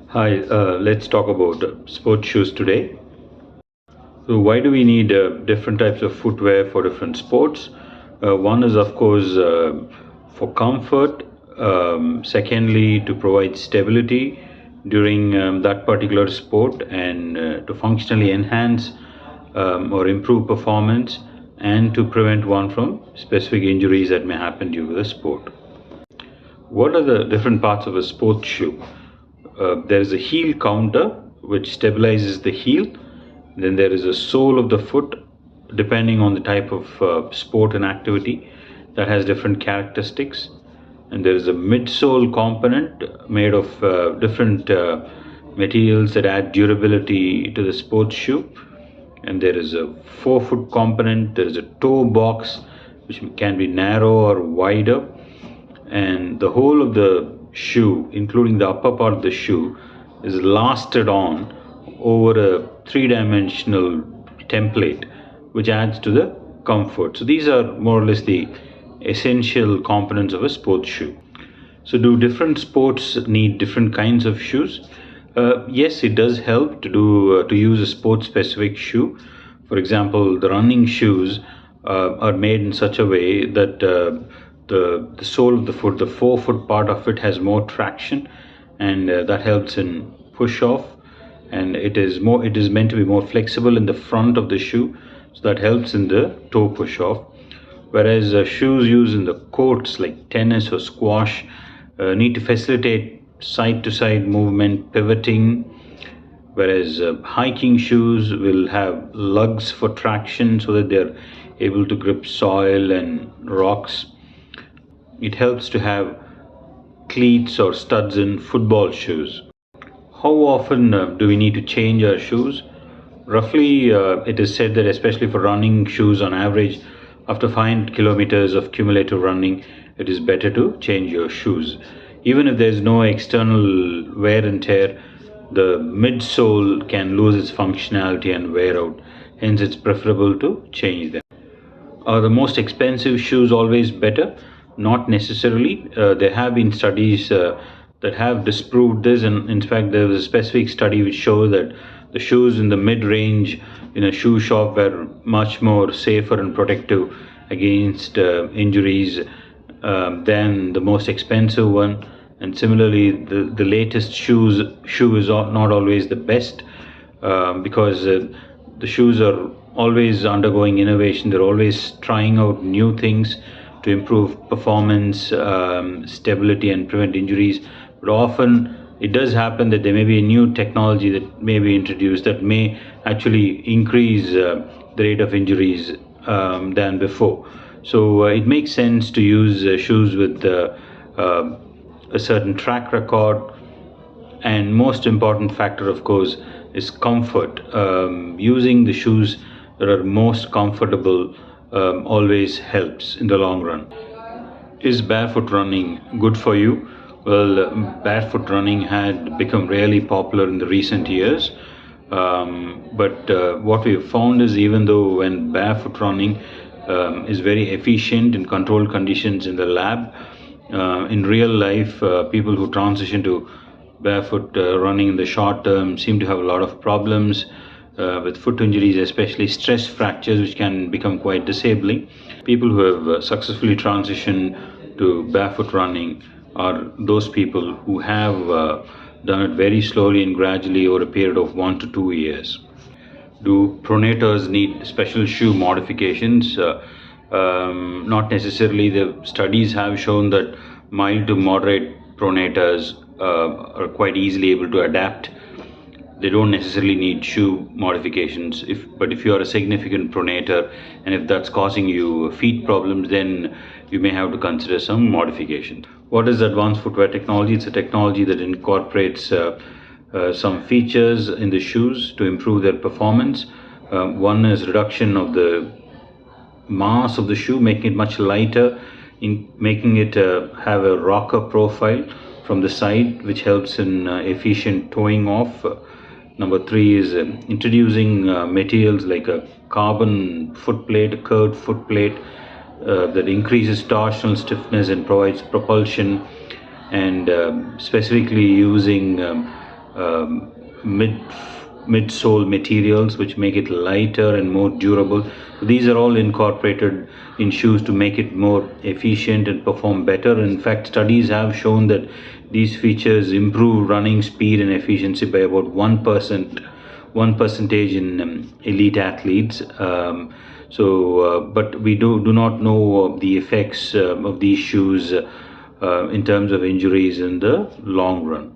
Hi, let's talk about sports shoes today. So, why do we need different types of footwear for different sports? One is, of course, for comfort. Secondly, to provide stability during that particular sport and to functionally enhance or improve performance and to prevent one from specific injuries that may happen due to the sport. What are the different parts of a sports shoe? There is a heel counter which stabilizes the heel. Then there is a sole of the foot, depending on the type of sport and activity, that has different characteristics. And there is a midsole component made of different materials that add durability to the sports shoe. And there is a forefoot component. There is a toe box which can be narrow or wider, and the whole of the shoe, including the upper part of the shoe, is lasted on over a three-dimensional template which adds to the comfort. So these are more or less the essential components of a sports shoe. So do different sports need different kinds of shoes? Yes, it does help to use a sports specific shoe. For example, the running shoes are made in such a way that the sole of the foot, the forefoot part of it, has more traction, and that helps in push off. And it is meant to be more flexible in the front of the shoe, so that helps in the toe push off. Whereas shoes used in the courts like tennis or squash need to facilitate side to side movement, pivoting, whereas hiking shoes will have lugs for traction so that they're able to grip soil and rocks. It helps to have cleats or studs in football shoes. How often do we need to change our shoes? Roughly, it is said that especially for running shoes, on average, after 500 kilometers of cumulative running, it is better to change your shoes. Even if there is no external wear and tear, the midsole can lose its functionality and wear out. Hence, it's preferable to change them. Are the most expensive shoes always better? Not necessarily. There have been studies that have disproved this, and in fact, there was a specific study which showed that the shoes in the mid-range in a shoe shop were much more safer and protective against injuries than the most expensive one. And similarly, the latest shoe is not always the best because the shoes are always undergoing innovation. They're always trying out new things to improve performance, stability, and prevent injuries. But often it does happen that there may be a new technology that may be introduced that may actually increase the rate of injuries than before. So it makes sense to use shoes with a certain track record, and most important factor, of course, is comfort. Using the shoes that are most comfortable always helps in the long run. Is barefoot running good for you? Well, barefoot running had become really popular in the recent years. But what we've found is, even though when barefoot running is very efficient in controlled conditions in the lab, in real life, people who transition to barefoot running in the short term seem to have a lot of problems with foot injuries, especially stress fractures, which can become quite disabling. People who have successfully transitioned to barefoot running are those people who have done it very slowly and gradually over a period of 1 to 2 years. Do pronators need special shoe modifications? Not necessarily. The studies have shown that mild to moderate pronators are quite easily able to adapt. They don't necessarily need shoe modifications. But if you are a significant pronator and if that's causing you feet problems, then you may have to consider some modifications. What is advanced footwear technology? It's a technology that incorporates some features in the shoes to improve their performance. One is reduction of the mass of the shoe, making it much lighter, in making it have a rocker profile from the side, which helps in efficient toeing off. Number three is introducing materials like a carbon foot plate, a curved foot plate that increases torsional stiffness and provides propulsion, and specifically using mid midsole materials which make it lighter and more durable. These are all incorporated in shoes to make it more efficient and perform better. In fact, studies have shown that these features improve running speed and efficiency by about 1% in elite athletes. But we do not know the effects of these shoes in terms of injuries in the long run.